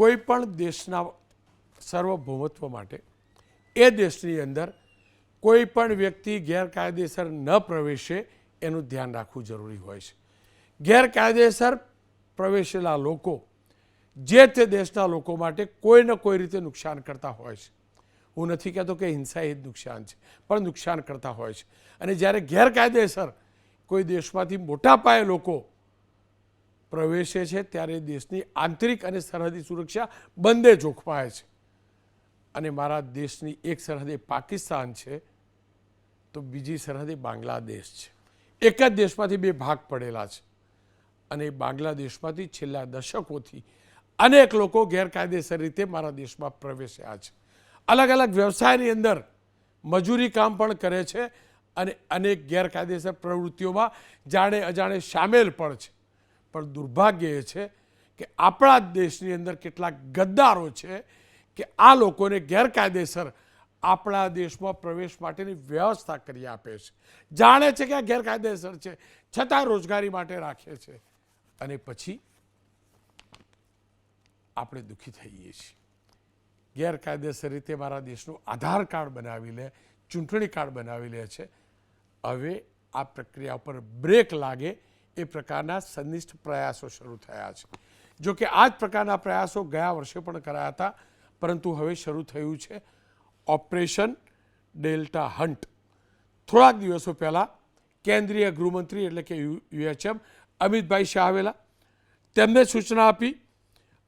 કોઈ પણ દેશના સાર્વભૌમત્વ માટે એ દેશની અંદર કોઈ પણ વ્યક્તિ ગેરકાયદેસર ન પ્રવેશે એનું ધ્યાન રાખવું જરૂરી હોય છે. ગેરકાયદેસર પ્રવેશેલા લોકો જે તે દેશના લોકો માટે કોઈ ને કોઈ રીતે નુકસાન કરતા હોય છે. હું નથી કહેતો કે હિંસા એ જ નુકસાન છે, પણ નુકસાન કરતા હોય છે. અને જ્યારે ગેરકાયદેસર કોઈ દેશમાંથી મોટા પાયે લોકો પ્રવેશે છે ત્યારે દેશની આંતરિક અને સરહદી સુરક્ષા બંને જોખમાય છે. અને મારા દેશની એક સરહદે પાકિસ્તાન છે તો બીજી સરહદે બાંગ્લાદેશ છે. એક જ દેશમાંથી બે ભાગ પડેલા છે. અને બાંગ્લાદેશમાંથી છેલ્લા દશકોથી અનેક લોકો ગેરકાયદેસર રીતે મારા દેશમાં પ્રવેશ્યા છે. અલગ અલગ વ્યવસાયની અંદર મજૂરી કામ પણ કરે છે અને અનેક ગેરકાયદેસર પ્રવૃત્તિઓમાં જાણે અજાણે સામેલ પણ છે. પણ દુર્ભાગ્ય એ છે કે આપણા દેશની અંદર કેટલાક ગદ્દારો છે કે આ લોકોને ગેરકાયદેસર આપણા દેશમાં પ્રવેશ માટેની વ્યવસ્થા કરી આપે છે. જાણે છે કે આ ગેરકાયદેસર છે છતાં રોજગારી માટે રાખે છે. અને પછી આપણે દુઃખી થઈએ છીએ. ગેરકાયદેસર રીતે મારા દેશનું આધાર કાર્ડ બનાવી લે, ચૂંટણી કાર્ડ બનાવી લે છે. હવે આ પ્રક્રિયા ઉપર બ્રેક લાગે એ પ્રકારના સંનિષ્ઠ પ્રયાસો શરૂ થયા છે. જો કે આ જ પ્રકારના પ્રયાસો ગયા વર્ષે પણ કરાયા હતા, પરંતુ હવે શરૂ થયું છે ઓપરેશન ડેલ્ટા હન્ટ. થોડાક દિવસો પહેલાં કેન્દ્રીય ગૃહમંત્રી એટલે કે યુએચએમ અમિતભાઈ શાહ આવેલા, તેમને સૂચના આપી.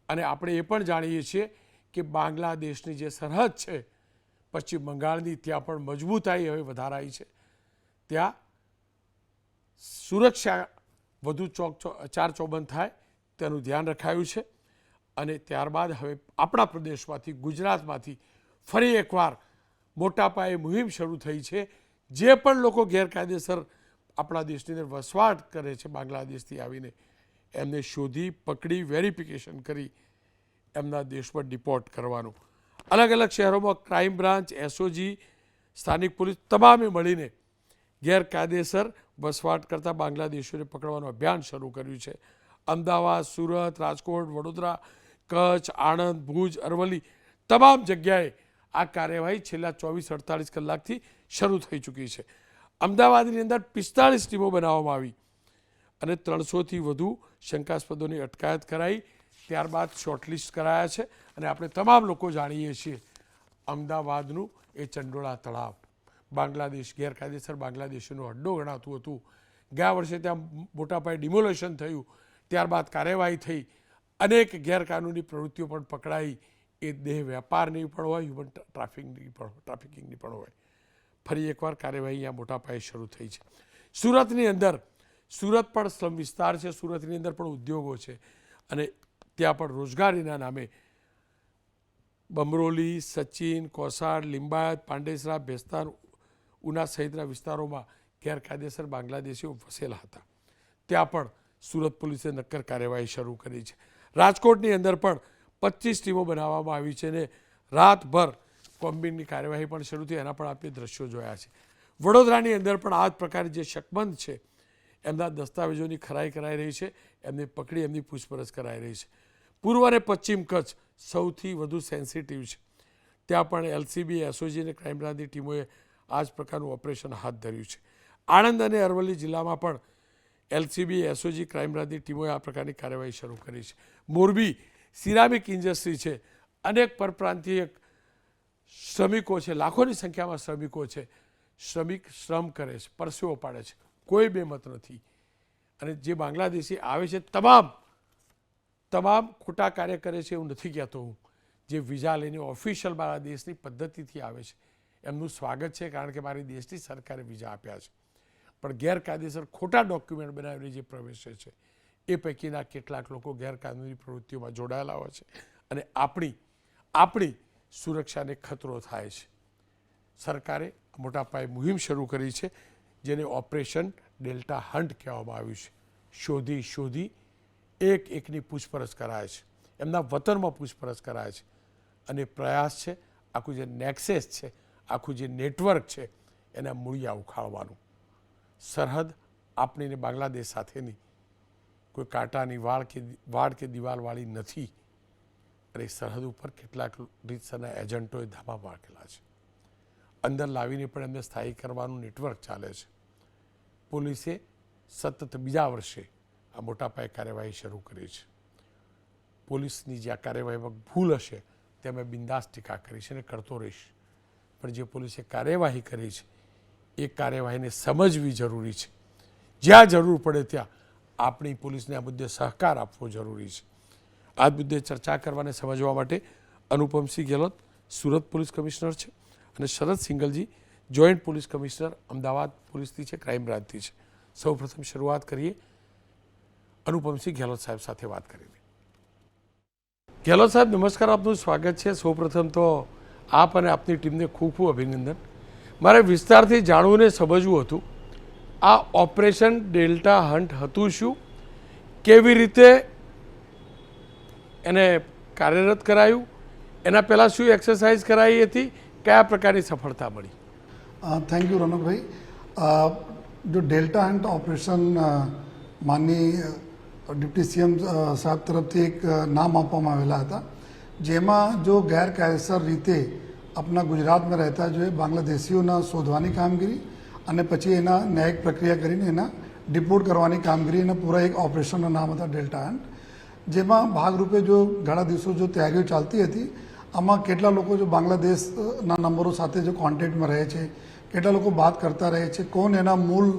અને આપણે એ પણ જાણીએ છીએ કે બાંગ્લાદેશની જે સરહદ છે પશ્ચિમ બંગાળની, ત્યાં પણ મજબૂતાઈ હવે વધારાઈ છે. ત્યાં સુરક્ષા વધુ ચારચોબંધ થાય તેનું ધ્યાન રખાયું છે. અને ત્યારબાદ હવે આપણા પ્રદેશમાંથી, ગુજરાતમાંથી ફરી એકવાર મોટા પાયે મુહિમ શરૂ થઈ છે. જે પણ લોકો ગેરકાયદેસર આપણા દેશની અંદર વસવાટ કરે છે બાંગ્લાદેશથી આવીને, એમને શોધી પકડી વેરિફિકેશન કરી એમના દેશમાં ડિપોર્ટ કરવાનું. અલગ અલગ શહેરોમાં ક્રાઇમ બ્રાન્ચ, એસઓજી, સ્થાનિક પોલીસ તમામે મળીને ગેરકાયદેસર વસવાટ કરતા બાંગ્લાદેશીઓને પકડવાનું અભિયાન શરૂ કર્યું છે. અમદાવાદ, સુરત, રાજકોટ, વડોદરા, કચ્છ, આણંદ, ભુજ, અરવલ્લી તમામ જગ્યાએ આ કાર્યવાહી છેલ્લા 24-48 કલાકથી શરૂ થઈ ચૂકી છે. અમદાવાદની અંદર 45 ટીમો બનાવવામાં આવી અને 300થી વધુ શંકાસ્પદોની અટકાયત કરાઈ. ત્યારબાદ શોર્ટલિસ્ટ કરાયા છે. અને આપણે તમામ લોકો જાણીએ છીએ અમદાવાદનું એ ચંડોળા તળાવ બાંગ્લાદેશ ગેરકાયદેસર બાંગ્લાદેશીનો અડ્ડો ગણાતું હતું. ગયા વર્ષે ત્યાં મોટા પાયે ડિમોલેશન થયું, ત્યારબાદ કાર્યવાહી થઈ, અનેક ગેરકાનૂની પ્રવૃત્તિઓ પણ પકડાઈ. એ દેહ વેપારની પણ હોય, હ્યુમન ટ્રાફિકિંગની પણ હોય. ફરી એકવાર કાર્યવાહી અહીંયા મોટા પાયે શરૂ થઈ છે. સુરતની અંદર, સુરત પણ સ્લમ વિસ્તાર છે, સુરતની અંદર પણ ઉદ્યોગો છે અને ત્યાં પણ રોજગારીના નામે બમરોલી, સચિન, કોસાડ, લિંબાયત, પાંડેસરા, ભેસ્તાન, ઉના સહિતના વિસ્તારોમાં ગેરકાયદેસર બાંગ્લાદેશીઓ વસેલા હતા. ત્યાં પણ સુરત પોલીસે નક્કર કાર્યવાહી શરૂ કરી છે. રાજકોટની અંદર પણ 25 ટીમો બનાવવામાં આવી છે અને રાતભર કોમ્બિંગની કાર્યવાહી પણ શરૂ થઈ. એના પણ આપણે દ્રશ્યો જોયા છે. વડોદરાની અંદર પણ આ જ પ્રકારે જે શકમંદ છે એમના દસ્તાવેજોની ખરાઈ કરાઈ રહી છે, એમને પકડી એમની પૂછપરછ કરાઈ રહી છે. પૂર્વ અને પશ્ચિમ કચ્છ સૌથી વધુ સેન્સિટિવ છે. ત્યાં પણ એલસીબી, એસઓજી અને ક્રાઇમ બ્રાન્ચની ટીમોએ આ જ પ્રકારનું ઓપરેશન હાથ ધર્યું છે. આણંદ અને અરવલ્લી જિલ્લામાં પણ એલસીબી, એસઓજી, ક્રાઇમ બ્રાન્ચની ટીમોએ આ પ્રકારની કાર્યવાહી શરૂ કરી છે. મોરબી સિરામિક ઇન્ડસ્ટ્રી છે, અનેક પરપ્રાંતીય શ્રમિકો છે, લાખોની સંખ્યામાં શ્રમિકો છે. શ્રમિક શ્રમ કરે છે, પરસેવો પાડે છે, કોઈ બેમત નથી. અને જે બાંગ્લાદેશી આવે છે તમામ ખોટા કાર્ય કરે છે એવું નથી કહેતો હું. જે વિઝા લઈને ઓફિશિયલ મારા દેશની પદ્ધતિથી આવે છે એમનું સ્વાગત છે, કારણ કે મારી દેશની સરકારે વિઝા આપ્યા છે. પણ ગેરકાયદેસર ખોટા ડોક્યુમેન્ટ બનાવીને જે પ્રવેશે છે એ પૈકીના કેટલાક લોકો ગેરકાનૂની પ્રવૃત્તિઓમાં જોડાયેલા હોય છે અને આપણી સુરક્ષાને ખતરો થાય છે. સરકારે મોટા પાયે મુહિમ શરૂ કરી છે જેને ઓપરેશન ડેલ્ટા હન્ટ કહેવામાં આવ્યું છે. શોધી એક એકની પૂછપરછ કરાય છે, એમના વતનમાં પૂછપરછ કરાય છે. અને પ્રયાસ છે આખું જે નેક્સેસ છે, આખું જે નેટવર્ક છે એના મૂળિયા ઉખાડવાનું. સરહદ આપણીને બાંગ્લાદેશ સાથેની કોઈ કાંટાની વાડ કે દિવાલવાળી નથી. અને સરહદ ઉપર કેટલાક રીતસરના એજન્ટોએ ધામા પાકેલા છે. અંદર લાવીને પણ એમને સ્થાયી કરવાનું નેટવર્ક ચાલે છે. પોલીસે સતત બીજા વર્ષે આ મોટા પાયે કાર્યવાહી શરૂ કરી છે. પોલીસની જે આ કાર્યવાહીમાં ભૂલ હશે તે અમે બિંદાસ ટીકા કરીશ અને કરતો રહીશ, પણ જે પોલીસે કાર્યવાહી કરી છે એ કાર્યવાહીને સમજવી જરૂરી છે. જ્યાં જરૂર પડે ત્યાં આપણી પોલીસને આ મુદ્દે સહકાર આપવો જરૂરી છે. આ મુદ્દે ચર્ચા કરવાને સમજવા માટે અનુપમસિંહ ગેહલોત સુરત પોલીસ કમિશનર છે અને શરદ સિંઘલજી જોઈન્ટ પોલીસ કમિશનર અમદાવાદ પોલીસથી છે, ક્રાઇમ બ્રાન્ચથી છે. સૌપ્રથમ શરૂઆત કરીએ અનુપમસિંહ ગેહલોત સાહેબ સાથે વાત કરીને. ગેહલોત સાહેબ નમસ્કાર, આપનું સ્વાગત છે. સૌપ્રથમ તો આપ અને આપની ટીમને ખૂબ ખૂબ અભિનંદન. મારે વિસ્તારથી જાણવું ને સમજવું હતું, આ ઓપરેશન ડેલ્ટા હન્ટ હતું શું, કેવી રીતે એને કાર્યરત કરાયું, એના પહેલાં શું એક્સરસાઇઝ કરાઈ હતી, કયા પ્રકારની સફળતા મળી? થેન્ક યુ રોનકભાઈ. जो डेल्टा हंट ऑपरेशन माननीय डिप्टी सीएम साहब तरफથી એક નામ આપવામાં આવેલા હતા, જેમાં જો ગેરકાયદેસર રીતે આપણા ગુજરાતમાં રહેતા જો બાંગ્લાદેશીઓના શોધવાની કામગીરી અને પછી એના ન્યાયિક પ્રક્રિયા કરીને એના ડિપોર્ટ કરવાની કામગીરી એના પૂરા એક ઓપરેશનનું નામ હતા ડેલ્ટા હન્ટ. જેમાં ભાગરૂપે જો ઘણા દિવસો જો તૈયારીઓ ચાલતી હતી, આમાં કેટલા લોકો જો બાંગ્લાદેશના નંબરો સાથે જો કોન્ટેક્ટમાં રહે છે, કેટલા લોકો બાત કરતા રહે છે, કોણ એના મૂળ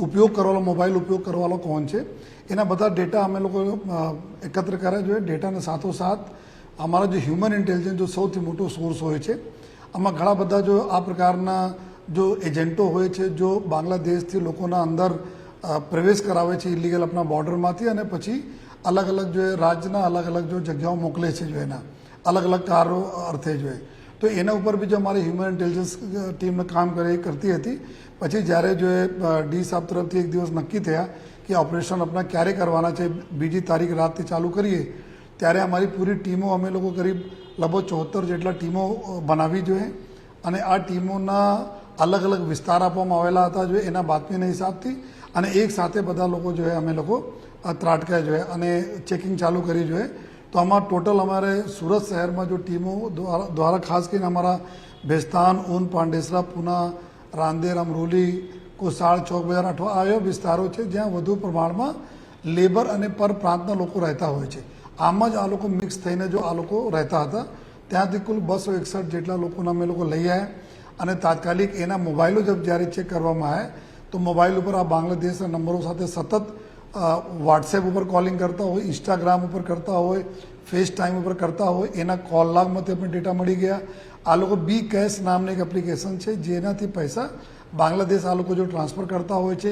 ઉપયોગ કરવાવાળો મોબાઈલ ઉપયોગ કરવાવાળો કોણ છે, એના બધા ડેટા અમે લોકો એકત્ર કર્યા જોઈએ. ડેટાના સાથોસાથ અમારા જે હ્યુમન ઇન્ટેલિજન્સ જો સૌથી મોટો સોર્સ હોય છે, આમાં ઘણા બધા જો આ પ્રકારના જો એજન્ટો હોય છે, જો બાંગ્લાદેશથી લોકોના અંદર પ્રવેશ કરાવે છે ઇલીગલ આપણા બોર્ડરમાંથી, અને પછી અલગ અલગ જો રાજ્યના અલગ અલગ જો જગ્યાઓ મોકલે છે જો એના અલગ અલગ કાર્યો અર્થે જોઈએ. તો એના ઉપર બી જો અમારી હ્યુમન ઇન્ટેલિજન્સ ટીમને કામ કરતી હતી. પછી જ્યારે જો ડી સાહેબ તરફથી એક દિવસ નક્કી થયા કે ઓપરેશન આપણા ક્યારે કરવાના છે, બીજી તારીખ રાતથી ચાલુ કરીએ, ત્યારે અમારી પૂરી ટીમો અમે લોકો કરીબ લગભગ 74 જેટલા ટીમો બનાવી જોઈએ. અને આ ટીમોના અલગ અલગ વિસ્તાર આપવામાં આવેલા હતા જો એના બાતમીના હિસાબથી, અને એક સાથે બધા લોકો જો અમે લોકો ત્રાટક્યા જોઈએ અને ચેકિંગ ચાલુ કરી જોઈએ. તો આમાં ટોટલ અમારે સુરત શહેરમાં જો ટીમો દ્વારા ખાસ કરીને અમારા ભેસ્તાન, ઊન, પાંડેસરા, પૂના, રાંદેર, અમરોલી, કોસાળ, ચોક બજાર, અઠવા આ એવા વિસ્તારો છે જ્યાં વધુ પ્રમાણમાં લેબર અને પર પ્રાંતના લોકો રહેતા હોય છે. આમ જ આ લોકો મિક્સ થઈને જો આ લોકો રહેતા હતા. ત્યાંથી કુલ 261 જેટલા લોકોને અમે લોકો લઈ આવ્યા અને તાત્કાલિક એના મોબાઈલો જ્યારે ચેક કરવામાં આવ્યા તો મોબાઈલ ઉપર આ બાંગ્લાદેશના નંબરો સાથે સતત વોટ્સએપ ઉપર કોલિંગ કરતા હોય, ઇન્સ્ટાગ્રામ ઉપર કરતા હોય, ફેસ ટાઈમ ઉપર કરતા હોય, એના કોલ લાગમાંથી આપણે ડેટા મળી ગયા. આ લોકો બી કેશ નામની એક એપ્લિકેશન છે જેનાથી પૈસા બાંગ્લાદેશ આ લોકો જો ટ્રાન્સફર કરતા હોય છે,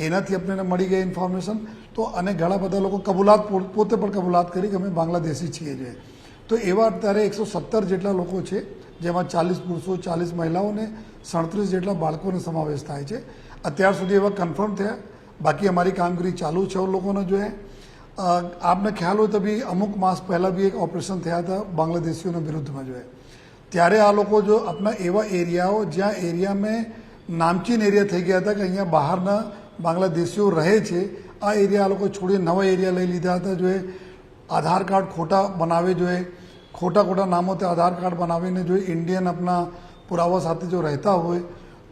એનાથી આપણને મળી ગઈ ઇન્ફોર્મેશન. તો અને ઘણા બધા લોકો કબૂલાત પોતે પણ કબૂલાત કરી કે અમે બાંગ્લાદેશી છીએ જોઈએ. તો એવા અત્યારે 117 જેટલા લોકો છે, જેમાં 40 પુરુષો, 40 મહિલાઓ અને 37 જેટલા બાળકોનો સમાવેશ થાય છે. અત્યાર સુધી એવા કન્ફર્મ થયા. બાકી અમારી કામગીરી ચાલુ છે લોકોને જોઈએ. આપને ખ્યાલ હોય તો બી અમુક માસ પહેલાં બી એક ઓપરેશન થયા હતા બાંગ્લાદેશીઓના વિરુદ્ધમાં જોઈએ. ત્યારે આ લોકો જો આપણા એવા એરિયાઓ જ્યાં એરિયામાં નામચીન એરિયા થઈ ગયા હતા કે અહીંયા બહારના બાંગ્લાદેશીઓ રહે છે, આ એરિયા આ લોકો છોડી નવા એરિયા લઈ લીધા હતા જોઈએ. આધાર કાર્ડ ખોટા બનાવે જોઈએ, ખોટા નામોથી આધાર કાર્ડ બનાવીને જો ઇન્ડિયન આપણા પુરાવા સાથે જો રહેતા હોય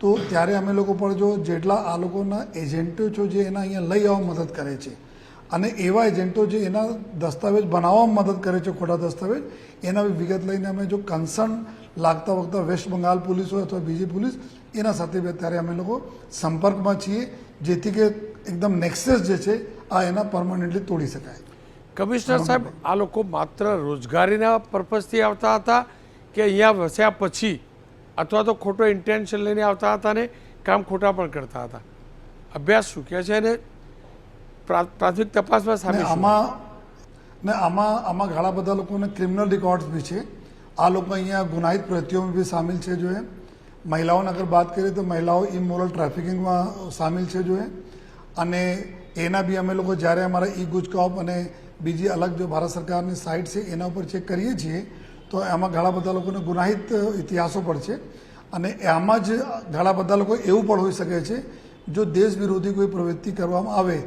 તો ત્યારે અમે લોકો પણ જો જેટલા આ લોકોના એજન્ટો છો જે એના અહીંયા લઈ આવવા મદદ કરે છે અને એવા એજન્ટો જે એના દસ્તાવેજ બનાવવામાં મદદ કરે છે, ખોટા દસ્તાવેજ, એના વિગત લઈને અમે જો કન્સર્ન લાગતા વખતે વેસ્ટ બંગાળ પોલીસ હોય અથવા બીજી પોલીસ એના સાથે અત્યારે અમે લોકો સંપર્કમાં છીએ, જેથી કે એકદમ નેક્સસ જે છે આ એના પરમનન્ટલી તોડી શકાય. કમિશનર સાહેબ, આ લોકો માત્ર રોજગારીના પર્પઝથી આવતા હતા કે અહીંયા વસ્યા પછી અથવા તો ખોટો ઇન્ટેન્શન લઈને આવતા હતા ને કામ ખોટા પણ કરતા હતા? અભ્યાસ શું કહે છે અને પ્રાથમિક તપાસમાં સામે આમાં ઘણા બધા લોકોને ક્રિમિનલ રેકોર્ડ્સ બી છે. આ લોકો અહીંયા ગુનાહિત પ્રવૃત્તિઓમાં બી સામેલ છે જોઈએ. મહિલાઓને અગર વાત કરીએ તો મહિલાઓ ઇમોરલ ટ્રાફિકિંગમાં સામેલ છે જોઈએ. અને એના બી અમે લોકો જ્યારે અમારા ઈ ગુજકોપ અને બીજી અલગ જો ભારત સરકારની સાઇટ છે એના ઉપર ચેક કરીએ છીએ તો એમાં ઘણા બધા લોકોને ગુનાહિત ઇતિહાસો પણ છે. અને આમાં જ ઘણા બધા લોકો એવું પણ હોઈ શકે છે જો દેશ વિરોધી કોઈ પ્રવૃત્તિ કરવામાં આવે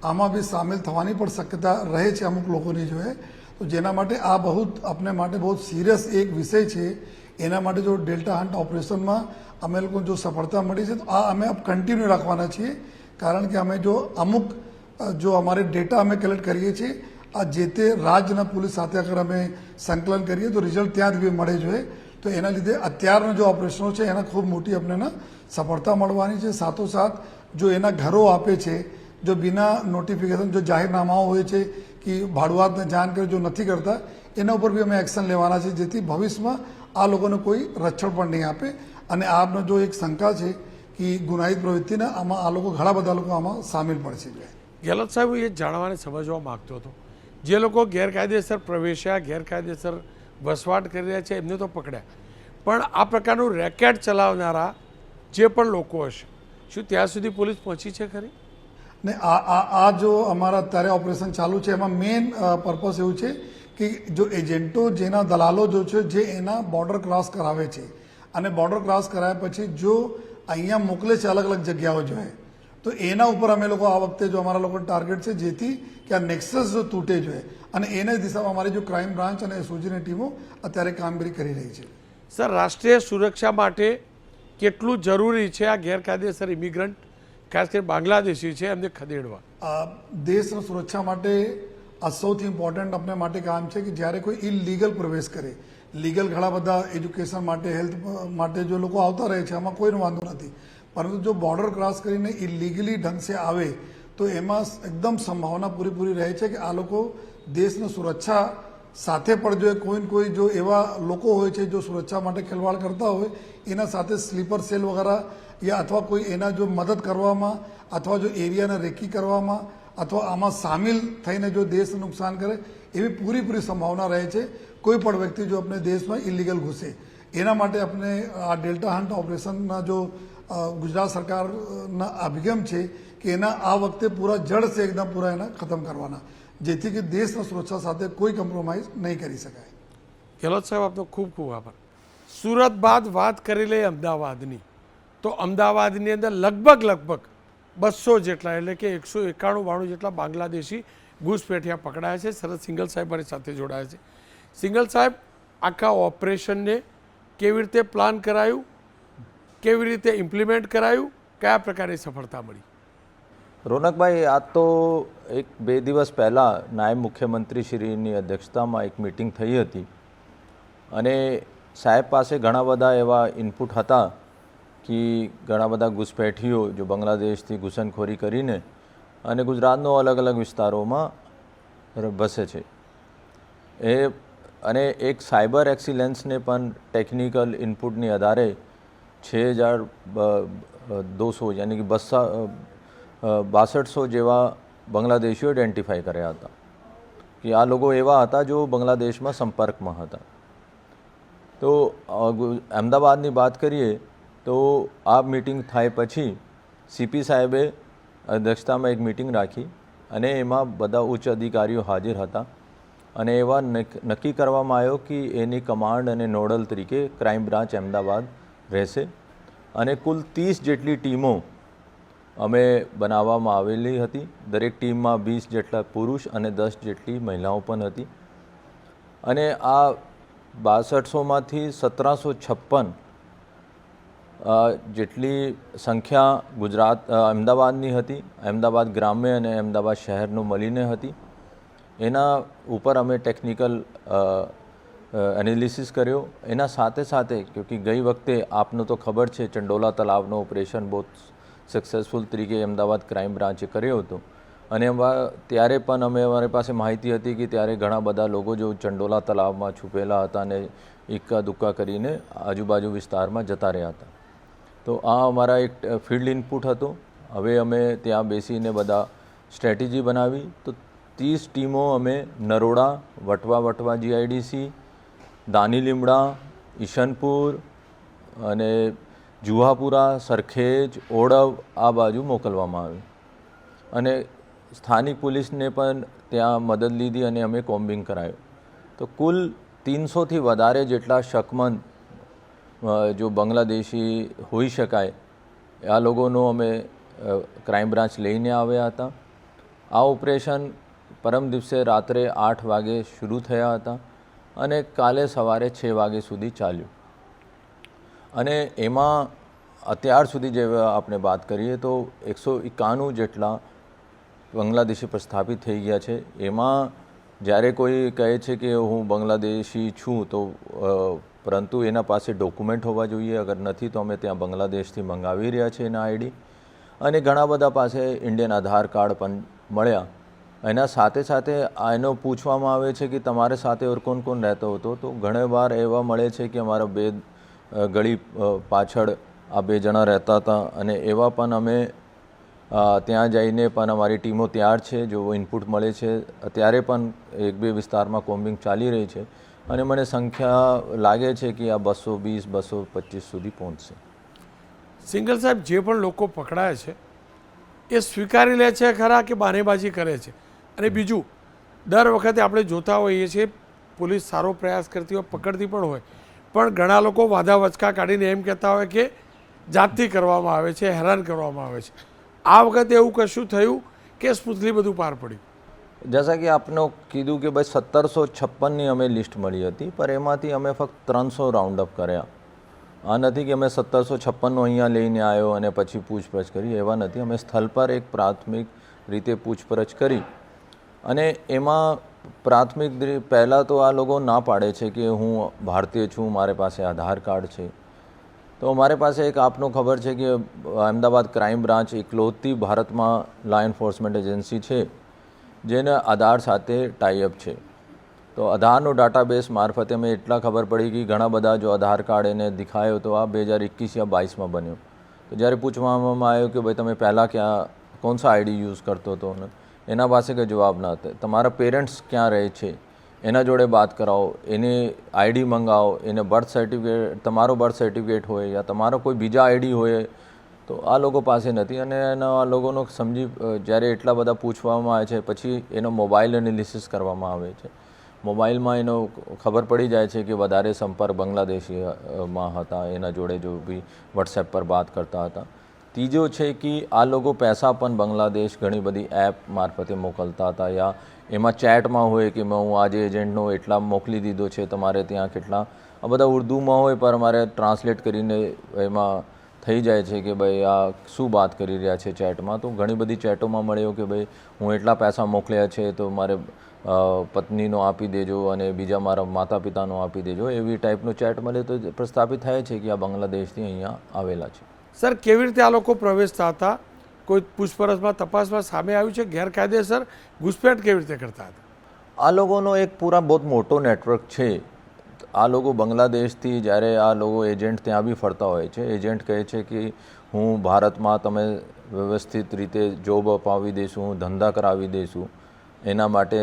આમાં બી સામેલ થવાની પણ શક્યતા રહે છે અમુક લોકોની જોઈએ. તો તો જેના માટે આ બહુ આપને માટે બહુ સિરિયસ એક વિષય છે. એના માટે જો ડેલ્ટા હન્ટ ઓપરેશનમાં અમે લોકો જો સફળતા મળી છે તો આ અમે કન્ટિન્યુ રાખવાના છીએ, કારણ કે અમે જો અમુક જો અમારે ડેટા અમે કલેક્ટ કરીએ છીએ આ જે તે રાજ્યના પોલીસ સાથે અગર અમે સંકલન કરીએ તો રિઝલ્ટ ત્યાં જ બી મળે જોઈએ. તો એના લીધે અત્યારના જો ઓપરેશનો છે એના ખૂબ મોટી આપણને સફળતા મળવાની છે. સાથોસાથ જો એના ઘરો આપે છે, જો બિના નોટિફિકેશન જો જાહેરનામાઓ હોય છે કે ભાડુઆતને જાણ કરી જો નથી કરતા એના ઉપર બી અમે એક્શન લેવાના છે, જેથી ભવિષ્યમાં આ લોકોને કોઈ રક્ષણ પણ નહીં આપે. અને આપનો જો એક શંકા છે કે ગુનાહિત પ્રવૃત્તિના આમાં આ લોકો ઘણા બધા લોકો આમાં સામેલ પડશે. ગેહલોત સાહેબ, હું એ જાણવાને સમજવા માગતો હતો, જે લોકો ગેરકાયદેસર પ્રવેશ્યા, ગેરકાયદેસર વસવાટ કરી રહ્યા છે એમને તો પકડ્યા, પણ આ પ્રકારનું રેકેટ ચલાવનારા જે પણ લોકો હશે, શું ત્યાં સુધી પોલીસ પહોંચી છે ખરી? ને આ જો અમારા અત્યારે ઓપરેશન ચાલુ છે એમાં મેઇન પર્પસ એવું છે કે જો એજન્ટો જેના દલાલો જો છે જે એના બોર્ડર ક્રોસ કરાવે છે અને બોર્ડર ક્રોસ કરાવ્યા પછી જો અહીંયા મોકલે છે અલગ અલગ જગ્યાઓ જોઈએ, તો એના ઉપર અમે લોકો આ વખતે જો અમારા લોકો ટાર્ગેટ છે જેથી કે આ નેક્સસ જો તૂટે જોઈએ, અને એના દિશામાં અમારી જો ક્રાઇમ બ્રાન્ચ અને એસઓજીની ટીમો અત્યારે કામગીરી કરી રહી છે. સર, રાષ્ટ્રીય સુરક્ષા માટે કેટલું જરૂરી છે આ ગેરકાયદેસર ઇમિગ્રન્ટ, ખાસ કરીને બાંગ્લાદેશી છે, એમને ખદેડવા? દેશની સુરક્ષા માટે આ સૌથી ઇમ્પોર્ટન્ટ આપણે માટે કામ છે કે જ્યારે કોઈ ઇલીગલ પ્રવેશ કરે, લીગલ ઘણા બધા એજ્યુકેશન માટે, હેલ્થ માટે જો લોકો આવતા રહે છે, આમાં કોઈનો વાંધો નથી, પરંતુ જો બોર્ડર ક્રોસ કરીને ઇલીગલી ઢંગ સે આવે તો એમાં એકદમ સંભાવના પૂરી રહે છે કે આ લોકો દેશની સુરક્ષા સાથે પણ જો કોઈ જો એવા લોકો હોય છે જો સુરક્ષા માટે ખેલવાડ કરતા હોય એના સાથે સ્લીપર સેલ વગેરે યા અથવા કોઈ એના જો મદદ કરવામાં અથવા જો એરિયાને રેકી કરવામાં અથવા આમાં સામેલ થઈને જો દેશને નુકસાન કરે એવી પૂરી સંભાવના રહે છે કોઈ પણ વ્યક્તિ જો આપણે દેશમાં ઇલીગલ ઘૂસે. એના માટે આપણે આ ડેલ્ટા હન્ટ ઓપરેશનના જો ગુજરાત સરકારના અભિગમ છે કે એના આ વખતે પૂરા જડ છે એકદમ પૂરા એના ખતમ કરવાના, જેથી કે દેશની સુરક્ષા સાથે કોઈ કોમ્પ્રોમાઇઝ નહીં કરી શકાય. ગેહલોત સાહેબ, આપનો ખૂબ ખૂબ આભાર. સુરત બાદ વાત કરી લઈએ અમદાવાદની, તો અમદાવાદની અંદર લગભગ 200 જેટલા એટલે કે 191 જેટલા બાંગ્લાદેશી ઘૂસપેઠિયા પકડાયા છે. શરદ સિંઘલ સાહેબ મારી સાથે જોડાયા છે. સિંઘલ સાહેબ, આખા ઓપરેશનને કેવી રીતે પ્લાન કરાયું, કેવી રીતે ઇમ્પ્લિમેન્ટ કરાયું, કયા પ્રકારની સફળતા મળી? રોનકભાઈ, આ તો 1-2 દિવસ પહેલાં નાયબ મુખ્યમંત્રી શ્રીની અધ્યક્ષતામાં એક મિટિંગ થઈ હતી અને સાહેબ પાસે ઘણા બધા એવા ઇનપુટ હતા કે ઘણા બધા ઘૂસપેઠીઓ જો બાંગ્લાદેશથી ઘૂસણખોરી કરીને અને ગુજરાતનો અલગ વિસ્તારોમાં બસે છે અને એક સાયબર એક્સિલન્સને પણ ટેકનિકલ ઇનપુટની આધારે 6200 યાની કે 6200 જેવા બાંગ્લાદેશીઓ આઈડેન્ટિફાઈ કર્યા હતા કે આ લોકો એવા હતા જો બાંગ્લાદેશમાં સંપર્કમાં હતા. તો અમદાવાદની વાત કરીએ તો આ મિટિંગ થાય પછી સીપી સાહેબે અધ્યક્ષતામાં એક મિટિંગ રાખી અને એમાં બધા ઉચ્ચ અધિકારીઓ હાજર હતા અને એવા નક્કી કરવામાં આવ્યો કે એની કમાન્ડ અને નોડલ તરીકે ક્રાઇમ બ્રાન્ચ અમદાવાદ રહેશે અને કુલ 30 જેટલી ટીમો અમે બનાવવામાં આવેલી હતી. દરેક ટીમમાં 20 જેટલા પુરુષ અને 10 જેટલી મહિલાઓ પણ હતી અને આ 6200માંથી 1756 જેટલી સંખ્યા અમદાવાદની હતી, અમદાવાદ ગ્રામ્ય અને અમદાવાદ શહેરનું મળીને હતી. એના ઉપર અમે ટેકનિકલ એનાલિસિસ કર્યો. એના સાથે ક્યોંકિ ગઈ વખતે આપનું તો ખબર છે ચંડોલા તલાવનો ઓપરેશન બહુ સક્સેસફુલ તરીકે અમદાવાદ ક્રાઇમ બ્રાન્ચે કર્યો હતો અને ત્યારે પણ અમારી પાસે માહિતી હતી કે ત્યારે ઘણા બધા લોકો જો ચંડોલા તલાવમાં છુપેલા હતા અને ઇક્કા દુક્કા કરીને આજુબાજુ વિસ્તારમાં જતા રહ્યા હતા. તો આ અમારા એક ફિલ્ડ ઇનપુટ હતો. હવે અમે ત્યાં બેસીને બધા સ્ટ્રેટેજી બનાવી. તો 30 ટીમો અમે નરોડા, વટવા જીઆઈડીસી, દાની લીમડા, ઈશનપુર અને જુહાપુરા, સરખેજ, ઓડવ આ બાજુ મોકલવામાં આવી અને સ્થાનિક પોલીસને પણ ત્યાં મદદ લીધી અને અમે કોમ્બિંગ કરાયું. તો કુલ 300થી વધારે જેટલા શકમંદ જો બાંગ્લાદેશી હોઈ શકાય આ લોકોનો અમે ક્રાઇમ બ્રાન્ચ લઈને આવ્યા હતા. આ ઓપરેશન પરમ દિવસે રાત્રે 8 વાગે શરૂ થયા હતા અને કાલે સવારે 6 વાગે સુધી ચાલ્યું. અને એમાં અત્યાર સુધી જે આપણે વાત કરીએ તો 191 જેટલા બાંગ્લાદેશી પ્રસ્થાપિત થઈ ગયા છે. એમાં જ્યારે કોઈ કહે છે કે હું બાંગ્લાદેશી છું તો પરંતુ એના પાસે ડોક્યુમેન્ટ હોવા જોઈએ. અગર નથી તો અમે ત્યાં બાંગ્લાદેશથી મંગાવી રહ્યા છીએ એના આઈડી. અને ઘણા બધા પાસે ઇન્ડિયન આધાર કાર્ડ પણ મળ્યા. એના સાથે સાથે એનો પૂછવામાં આવે છે કે તમારે સાથે ઓર કોણ કોણ રહેતો હતો, તો ઘણી વાર એવા મળે છે કે અમારા બે ગળી પાછળ આ 2 જણા રહેતા હતા. અને એવા પણ અમે ત્યાં જઈને પણ અમારી ટીમો તૈયાર છે. જો ઇનપુટ મળે છે અત્યારે પણ 1-2 વિસ્તારમાં કોમ્બિંગ ચાલી રહી છે અને મને સંખ્યા લાગે છે કે આ 220-225 સુધી પહોંચશે. સિંઘલ સાહેબ, જે પણ લોકો પકડાય છે એ સ્વીકારી લે છે ખરા કે બાનેબાજી કરે છે? અને બીજું, દર વખતે આપણે જોતા હોઈએ છીએ પોલીસ સારો પ્રયાસ કરતી હોય, પકડતી પણ હોય, પણ ઘણા લોકો વાંધા વચકા કાઢીને એમ કહેતા હોય કે જાતથી કરવામાં આવે છે, હેરાન કરવામાં આવે છે. આ વખતે એવું કશું થયું કે સ્મૂથલી બધું પાર પડ્યું? જૈસા કે આપને કીધું કે ભાઈ 1756ની અમે લિસ્ટ મળી હતી, પણ એમાંથી અમે ફક્ત 300 રાઉન્ડ અપ કર્યા. આ નથી કે અમે 1756નું અહીંયા લઈને આવ્યો અને પછી પૂછપરછ કરી, એવા નથી. અમે સ્થળ પર એક પ્રાથમિક રીતે પૂછપરછ કરી અને એમાં પ્રાથમિક પહેલાં તો આ લોકો ના પાડે છે કે હું ભારતીય છું, મારી પાસે આધાર કાર્ડ છે. તો અમારી પાસે એક આપનો ખબર છે કે અમદાવાદ ક્રાઇમ બ્રાન્ચ એકલૌતી ભારતમાં લો એન્ફોર્સમેન્ટ એજન્સી છે જેને આધાર સાથે ટાઈઅપ છે. તો આધારનો ડાટાબેઝ મારફતે અમે એટલા ખબર પડી કે ઘણા બધા જો આધાર કાર્ડ એને દેખાયો તો આ 2021 યા 22માં બન્યો. તો જ્યારે પૂછવામાં આવ્યું કે ભાઈ તમે પહેલાં ક્યાં કોણ સા આઈડી યુઝ કરતો હતો, ને એના પાસે કંઈ જવાબ ના હતો. તમારા પેરેન્ટ્સ ક્યાં રહે છે એના જોડે વાત કરાવો, એની આઈડી મંગાવો, એને બર્થ સર્ટિફિકેટ, તમારો બર્થ સર્ટિફિકેટ હોય યા તમારો કોઈ બીજા આઈડી હોય તો આ લોકો પાસે નથી. અને એના આ લોકોનો સમજી જ્યારે એટલા બધા પૂછવામાં આવે છે પછી એનો મોબાઈલ એનાલિસિસ કરવામાં આવે છે. મોબાઈલમાં એનો ખબર પડી જાય છે કે વધારે સંપર્ક બાંગ્લાદેશીમાં હતા, એના જોડે જો બી વોટ્સએપ પર વાત કરતા હતા. ત્રીજો છે કે આ લોકો પૈસા પણ બાંગ્લાદેશ ઘણી બધી એપ મારફતે મોકલતા હતા, યા એમાં ચેટમાં હોય કે હું આજે એજન્ટનો એટલા મોકલી દીધો છે, તમારે ત્યાં કેટલા. આ બધા ઉર્દુમાં હોય પણ અમારે ટ્રાન્સલેટ કરીને એમાં થઈ જાય છે કે ભાઈ આ શું વાત કરી રહ્યા છે ચેટમાં. તો ઘણી બધી ચેટોમાં મળ્યો કે ભાઈ હું એટલા પૈસા મોકલ્યા છે તો મારે પત્નીનો આપી દેજો અને બીજા મારા માતા પિતાનો આપી દેજો, એવી ટાઈપનો ચેટ મળે તો પ્રસ્થાપિત થાય છે કે આ બાંગ્લાદેશથી અહીંયા આવેલા છે. સર, કેવી રીતે આ લોકો પ્રવેશતા હતા? કોઈ પૂછપરછમાં તપાસમાં સામે આવ્યું છે ગેરકાયદેસર ઘૂસપેઠ કેવી રીતે કરતા હતા? આ લોકોનો એક પૂરા બહુ મોટો નેટવર્ક છે. આ લોકો બાંગ્લાદેશથી જ્યારે આ લોકો એજન્ટ ત્યાં બી ફરતા હોય છે, એજન્ટ કહે છે કે હું ભારતમાં તમે વ્યવસ્થિત રીતે જોબ અપાવી દઈશું, ધંધા કરાવી દઈશું, એના માટે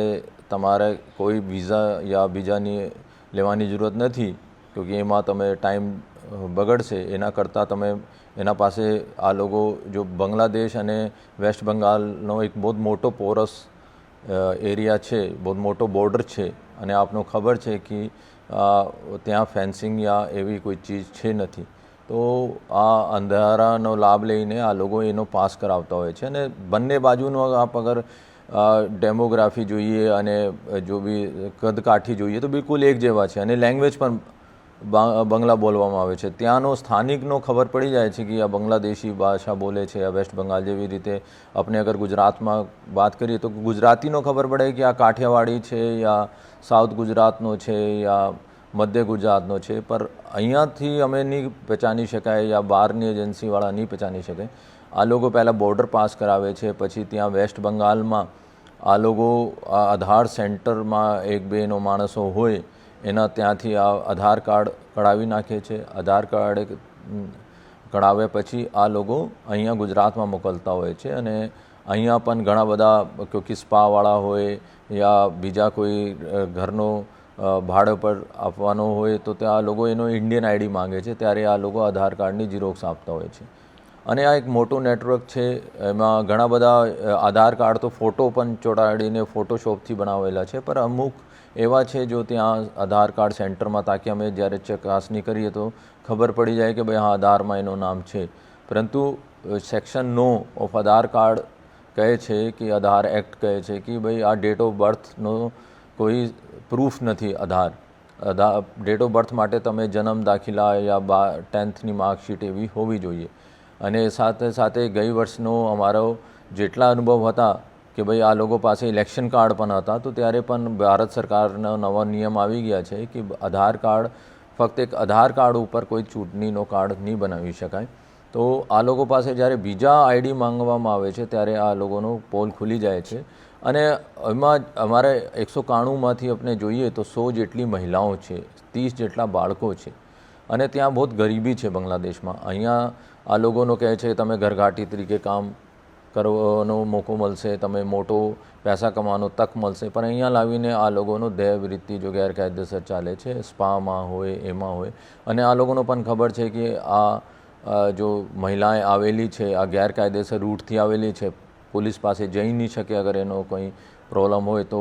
તમારે કોઈ વિઝા યા બીજાની લેવાની જરૂરત નથી, ક્યોંકિ એમાં તમે ટાઈમ બગડશે. એના કરતાં તમે એના પાસે આ લોકો જો બાંગ્લાદેશ અને વેસ્ટ બંગાળનો એક બહુ મોટો પોરસ એરિયા છે, બહુ મોટો બોર્ડર છે અને આપનો ખબર છે કે ત્યાં ફેન્સિંગ યા એવી કોઈ ચીજ છે નથી. તો આ અંધારાનો લાભ લઈને આ લોકો એનો પાસ કરાવતા હોય છે. અને બંને બાજુનો આપ અગર ડેમોગ્રાફી જોઈએ અને જો બી કદકાઠી જોઈએ તો બિલકુલ એક જેવા છે. અને લેંગ્વેજ પણ બંગલા બોલવામાં આવે છે. ત્યાંનો સ્થાનિકનો ખબર પડી જાય છે કે આ બાંગ્લાદેશી ભાષા બોલે છે, આ વેસ્ટ બંગાળ જેવી રીતે આપણે અગર ગુજરાતમાં વાત કરીએ તો ગુજરાતીનો ખબર પડે કે આ કાઠિયાવાડી છે યા સાઉથ ગુજરાતનો છે યા મધ્ય ગુજરાતનો છે. પર અહીંયાથી અમે નહીં પહચાની શકાય યા બહારની એજન્સીવાળા નહીં પહચાની શકે. આ લોકો પહેલાં બોર્ડર પાસ કરાવે છે, પછી ત્યાં વેસ્ટ બંગાળમાં આ લોકો આધાર સેન્ટરમાં 1-2 માણસો હોય એના ત્યાંથી આ આધાર કાર્ડ કઢાવી નાખે છે. આધાર કાર્ડ કઢાવ્યા પછી આ લોકો અહીંયા ગુજરાતમાં મોકલતા હોય છે. અને અહીંયા પણ ઘણા બધા ક્યોંકિ સ્પાવાળા હોય યા બીજા કોઈ ઘરનો ભાડે પર આપવાનો હોય તો ત્યાં આ લોકો એનો ઇન્ડિયન આઈડી માંગે છે, ત્યારે આ લોકો આધાર કાર્ડની ઝીરોક્સ આપતા હોય છે. અને આ એક મોટું નેટવર્ક છે. એમાં ઘણા બધા આધાર કાર્ડ તો ફોટો પણ ચોંટાડીને ફોટોશોપથી બનાવેલા છે, પણ અમુક એવા છે જો ત્યાં આધાર કાર્ડ સેન્ટરમાં તાકી અમે જ્યારે ચકાસણી કરીએ તો ખબર પડી જાય કે ભાઈ હા આધારમાં એનું નામ છે, પરંતુ સેક્શન 9 ઓફ આધાર કાર્ડ કહે છે કે આધાર એક્ટ કહે છે કે ભાઈ આ ડેટ ઓફ બર્થનો કોઈ પ્રૂફ નથી. ડેટ ઓફ બર્થ માટે તમે જન્મ દાખલા યા 10th માર્કશીટ એવી હોવી જોઈએ. અને સાથે સાથે ગઈ વર્ષનો અમારો જેટલા અનુભવ હતા કે ભાઈ આ લોકો પાસે ઇલેક્શન કાર્ડ પણ હતા, તો ત્યારે પણ ભારત સરકારનો નવો નિયમ આવી ગયા છે કે આધાર કાર્ડ ફક્ત એક આધાર કાર્ડ ઉપર કોઈ ચૂંટણીનો કાર્ડ નહીં બનાવી શકાય. તો આ લોકો પાસે જ્યારે બીજા આઈડી માંગવામાં આવે છે ત્યારે આ લોકોનો પોલ ખુલી જાય છે. અને એમાં અમારે 191માંથી આપણે જોઈએ તો 100 જેટલી મહિલાઓ છે, 30 જેટલા બાળકો છે. અને ત્યાં બહુ ગરીબી છે બાંગ્લાદેશમાં. અહીંયા આ લોકોનો કહે છે તમે ઘરઘાટી તરીકે કામ કરવાનો મોકો મળશે, તમે મોટો પૈસા કમાવાનો તક મળશે, પણ અહીંયા લાવીને આ લોકોનો દેહવૃત્તિ જો ગેરકાયદેસર ચાલે છે, સ્પામાં હોય એમાં હોય. અને આ લોકોનો પણ ખબર છે કે આ જો મહિલાએ આવેલી છે, આ ગેરકાયદેસર રૂટથી આવેલી છે, પોલીસ પાસે જઈ નહીં શકે અગર એનો કોઈ પ્રોબ્લેમ હોય તો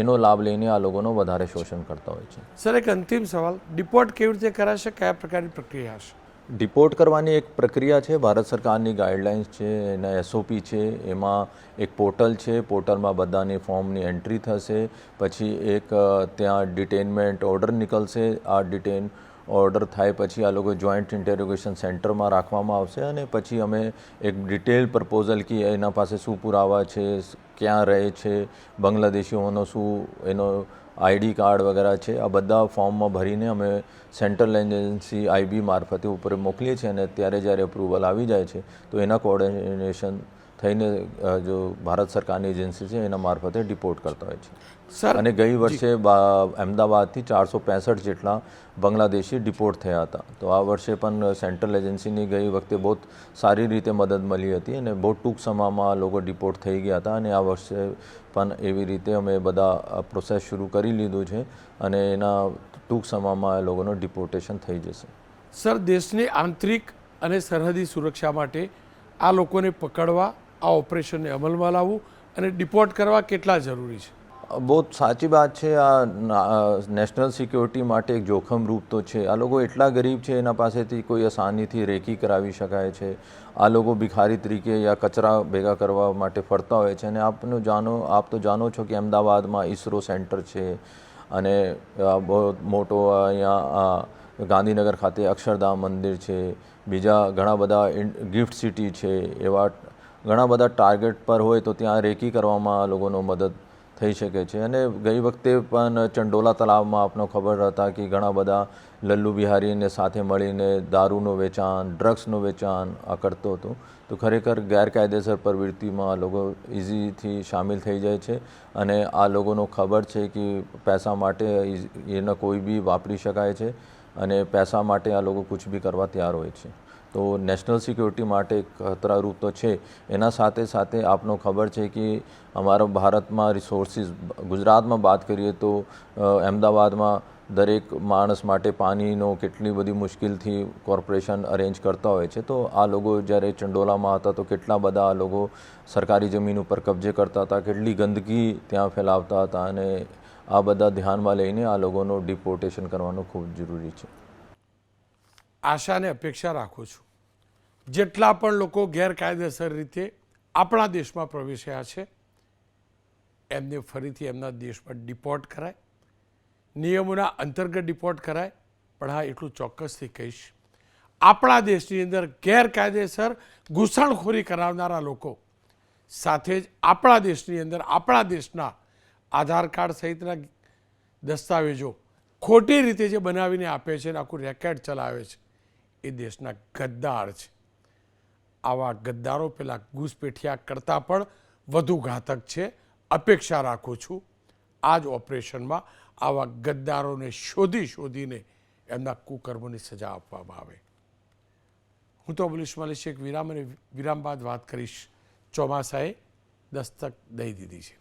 એનો લાભ લઈને આ લોકોનો વધારે શોષણ કરતા હોય છે. સર, એક અંતિમ સવાલ, ડિપોર્ટ કેવી રીતે કરાશે, કયા પ્રકારની પ્રક્રિયા હશે? ડિપોર્ટ કરવાની એક પ્રક્રિયા છે, ભારત સરકારની ગાઈડલાઇન્સ છે, એના એસઓપી છે. એમાં એક પોર્ટલ છે, પોર્ટલમાં બધાની ફોર્મની એન્ટ્રી થશે. પછી એક ત્યાં ડિટેનમેન્ટ ઓર્ડર નીકળશે. આ ડિટેન ઓર્ડર થાય પછી આ લોકો જોઈન્ટ ઇન્ટેરોગેશન સેન્ટરમાં રાખવામાં આવશે. અને પછી અમે એક ડિટેલ પ્રપોઝલ કે એના પાસે શું પુરાવા છે, ક્યાં રહે છે, બાંગ્લાદેશીઓનો શું એનો આઈડી કાર્ડ વગેરે છે, આ બધા ફોર્મમાં ભરીને અમે સેન્ટ્રલ એજન્સી આઈબી મારફતે ઉપર મોકલીએ છીએ. અને ત્યારે જ્યારે અપ્રુવલ આવી જાય છે તો એના કોઓર્ડિનેશન થઈને જો ભારત સરકારની એજન્સી છે એના મારફતે ડિપોર્ટ કરતા હોય છે. સર, અને ગઈ વર્ષે અમદાવાદથી 465 જેટલા બાંગ્લાદેશી ડિપોર્ટ થયા હતા. તો આ વર્ષે પણ સેન્ટ્રલ એજન્સીની ગઈ વખતે બહુ સારી રીતે મદદ મળી હતી અને બહુ ટૂંક સમયમાં લોકો ડિપોર્ટ થઈ ગયા હતા. અને આ વર્ષે પણ એવી રીતે અમે બધા પ્રોસેસ શરૂ કરી લીધું છે અને એના ટૂંક સમયમાં એ લોકોનું ડિપોર્ટેશન થઈ જશે. સર, દેશની આંતરિક અને સરહદી સુરક્ષા માટે આ લોકોને પકડવા, આ ઓપરેશનને અમલમાં લાવવું અને ડિપોર્ટ કરવા કેટલા જરૂરી છે? બહુ સાચી વાત છે. આ નેશનલ સિક્યોરિટી માટે એક જોખમરૂપ તો છે. આ લોકો એટલા ગરીબ છે, એના પાસેથી કોઈ આસાનીથી રેકી કરાવી શકાય છે. આ લોકો ભિખારી તરીકે યા કચરા ભેગા કરવા માટે ફરતા હોય છે. અને આપ તો જાણો છો કે અમદાવાદમાં ઇસરો સેન્ટર છે અને બહુ મોટો અહીંયા ગાંધીનગર ખાતે અક્ષરધામ મંદિર છે, બીજા ઘણા બધા ગિફ્ટ સિટી છે. એવા ઘણા બધા ટાર્ગેટ પર હોય તો ત્યાં રેકી કરવામાં આ લોકોનો મદદ થઈ શકે છે. અને ગઈ વખતે પણ ચંડોલા તલાવમાં આપનો ખબર હતા કે ઘણા બધા લલ્લુ બિહારીને સાથે મળીને દારૂનું વેચાણ, ડ્રગ્સનું વેચાણ આ કરતો હતો. તો ખરેખર ગેરકાયદેસર પ્રવૃત્તિમાં આ લોકો ઇઝીથી સામેલ થઈ જાય છે. અને આ લોકોનો ખબર છે કે પૈસા માટે એને કોઈ બી વાપરી શકાય છે અને પૈસા માટે આ લોકો કુછ બી કરવા તૈયાર હોય છે. તો નેશનલ સિક્યોરિટી માટે ખતરારૂપ તો છે. એના સાથે સાથે આપનો ખબર છે કે અમારા ભારતમાં રિસોર્સિસ, ગુજરાતમાં વાત કરીએ તો અમદાવાદમાં દરેક માણસ માટે પાણીનો કેટલી બધી મુશ્કેલથી કોર્પોરેશન અરેન્જ કરતા હોય છે. તો આ લોકો જ્યારે ચંડોલામાં હતા તો કેટલા બધા આ લોકો સરકારી જમીન ઉપર કબજે કરતા હતા, કેટલી ગંદકી ત્યાં ફેલાવતા હતા. અને આ બધા ધ્યાનમાં લઈને આ લોકોનું ડિપોર્ટેશન કરવાનું ખૂબ જરૂરી છે. આશા અને અપેક્ષા રાખું છું જેટલા પણ લોકો ગેરકાયદેસર રીતે આપણા દેશમાં પ્રવેશ્યા છે એમને ફરીથી એમના દેશમાં ડિપોર્ટ કરાય, નિયમોના અંતર્ગત ડિપોર્ટ કરાય. પણ હા, એટલું ચોક્કસથી કહીશ, આપણા દેશની અંદર ગેરકાયદેસર ઘૂસણખોરી કરાવનારા લોકો સાથે જ આપણા દેશની અંદર આપણા દેશના આધાર કાર્ડ સહિતના દસ્તાવેજો ખોટી રીતે જે બનાવીને આપે છે અને આખું રેકેટ ચલાવે છે એ દેશના ગદ્દાર છે. આવા ગદ્દારો પેલા ઘૂસપેઠિયા કરતાં પણ વધુ ઘાતક છે. અપેક્ષા રાખું છું આ જ ઓપરેશનમાં આવા ગદ્દારોને શોધીને એમના કુકર્મોની સજા આપવામાં આવે. હું તો અબુલ ઇસ્માઇલ શેખ વિરામ અને વિરામ બાદ વાત કરીશ. ચોમાસાએ દસ્તક દઈ દીધી છે.